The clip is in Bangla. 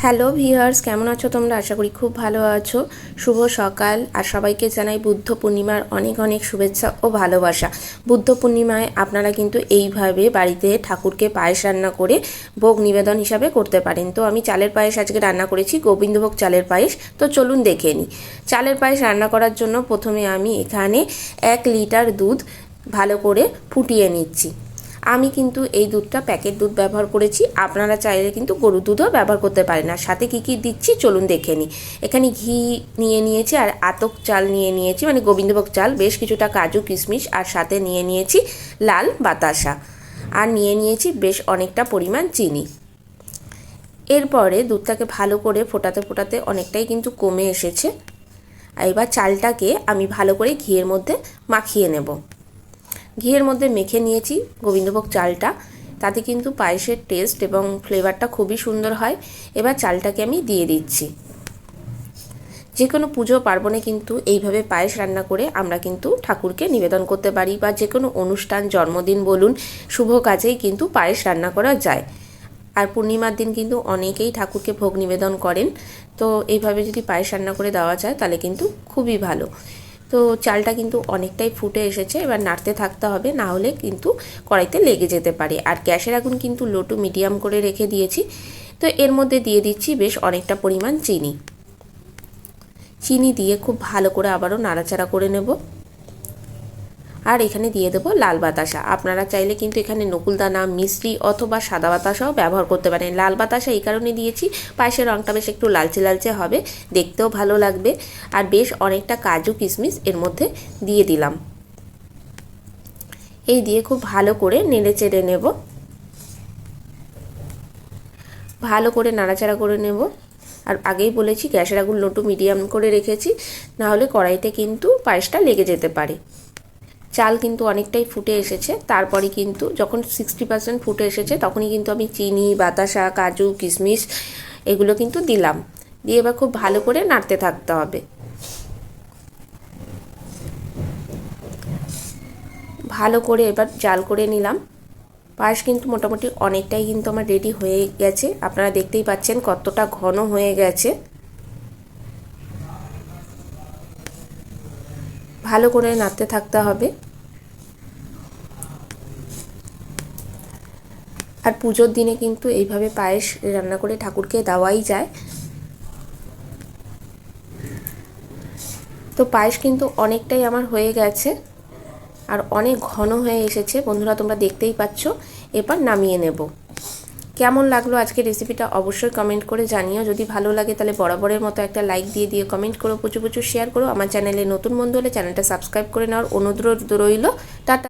হ্যালো ভিউয়ার্স, কেমন আছো তোমরা? আশা করি খুব ভালো আছো। শুভ সকাল, আর সবাইকে জানাই বুদ্ধ পূর্ণিমার অনেক অনেক শুভেচ্ছা ও ভালোবাসা। বুদ্ধ পূর্ণিমায় আপনারা কিন্তু এইভাবে বাড়িতে ঠাকুরকে পায়েস রান্না করে ভোগ নিবেদন হিসাবে করতে পারেন। তো আমি চালের পায়েস আজকে রান্না করেছি, গোবিন্দভোগ চালের পায়েস। তো চলুন দেখে নিই। চালের পায়েস রান্না করার জন্য প্রথমে আমি এখানে 1 লিটার দুধ ভালো করে ফুটিয়ে নিচ্ছি। আমি কিন্তু এই দুধটা প্যাকেট দুধ ব্যবহার করেছি, আপনারা চাইলে কিন্তু গরুর দুধও ব্যবহার করতে পারেন। আর সাথে কী কী দিচ্ছি চলুন দেখে নিই। এখানে ঘি নিয়ে নিয়েছি, আর আতক চাল নিয়ে নিয়েছি, মানে গোবিন্দভোগ চাল, বেশ কিছুটা কাজু কিশমিশ, আর সাথে নিয়ে নিয়েছি লাল বাতাসা, আর নিয়ে নিয়েছি বেশ অনেকটা পরিমাণ চিনি। এরপরে দুধটাকে ভালো করে ফোটাতে ফোটাতে অনেকটাই কিন্তু কমে এসেছে। এবার চালটাকে আমি ভালো করে ঘিয়ের মধ্যে মাখিয়ে নেব। ঘিয়ের মধ্যে মেখে নিয়েছি গোবিন্দভোগ চালটা, তাতে কিন্তু পায়েসের টেস্ট এবং ফ্লেভারটা খুবই সুন্দর হয়। এবার চালটাকে আমি দিয়ে দিচ্ছি। যে কোনো পুজো পার্বণে কিন্তু এইভাবে পায়েস রান্না করে আমরা কিন্তু ঠাকুরকে নিবেদন করতে পারি, বা যে কোনো অনুষ্ঠান, জন্মদিন বলুন, শুভ কাজেই কিন্তু পায়েস রান্না করা যায়। আর পূর্ণিমার দিন কিন্তু অনেকেই ঠাকুরকে ভোগ নিবেদন করেন। তো এইভাবে যদি পায়েস রান্না করে দেওয়া যায় তাহলে কিন্তু খুবই ভালো। তো চালটা কিন্তু অনেকটাই ফুটে এসেছে, এবার নাড়তে থাকতে হবে, না হলে কিন্তু কড়াইতে লেগে যেতে পারে। আর গ্যাসের আগুন কিন্তু লো টু মিডিয়াম করে রেখে দিয়েছি। তো এর মধ্যে দিয়ে দিচ্ছি বেশ অনেকটা পরিমাণ চিনি। চিনি দিয়ে খুব ভালো করে আবারও নাড়াচাড়া করে নেব। আর এখানে দিয়ে দেবো লাল বাতাসা। আপনারা চাইলে কিন্তু এখানে নকুলদানা, মিশ্রি অথবা সাদা বাতাসাও ব্যবহার করতে পারেন। লাল বাতাসা এই কারণে দিয়েছি, পায়েসের রঙটা বেশ একটু লালচে লালচে হবে, দেখতেও ভালো লাগবে। আর বেশ অনেকটা কাজু কিশমিশ এর মধ্যে দিয়ে দিলাম। এই দিয়ে খুব ভালো করে নেড়ে চেড়ে নেব, ভালো করে নাড়াচাড়া করে নেব। আর আগেই বলেছি গ্যাসের আগুন লো টু মিডিয়াম করে রেখেছি, না হলে কড়াইতে কিন্তু পায়েসটা লেগে যেতে পারে। চাল কিন্তু অনেকটাই ফুটে এসেছে, তারপরে কিন্তু যখন 60% ফুটে এসেছে তখনই কিন্তু আমি চিনি, বাতাসা, কাজু কিশমিশ এগুলো কিন্তু দিলাম। দিয়ে এবার খুব ভালো করে নাড়তে থাকতে হবে। ভালো করে এবার জাল করে নিলাম। পায়েস কিন্তু মোটামুটি অনেকটাই কিন্তু আমার রেডি হয়ে গেছে। আপনারা দেখতেই পাচ্ছেন কতটা ঘন হয়ে গেছে। ভালো করে নাড়তে থাকতে হবে। আর পুজোর দিনে কিন্তু এইভাবে পায়েস রান্না করে ঠাকুরকে দেওয়াই যায়। তো পায়েস কিন্তু অনেকটাই আমার হয়ে গেছে, আর অনেক ঘন হয়ে এসেছে বন্ধুরা, তোমরা দেখতেই পাচ্ছ। এবার নামিয়ে নেব। কেমন লাগলো আজকের রেসিপিটা অবশ্যই কমেন্ট করে জানিও। যদি ভালো লাগে তাহলে বরাবরের মতো একটা লাইক দিয়ে কমেন্ট করো, প্রচুর প্রচুর শেয়ার করো। আমার চ্যানেলে নতুন বন্ধু হলে চ্যানেলটা সাবস্ক্রাইব করে নেওয়ার অনুরোধ রইল। টাটা।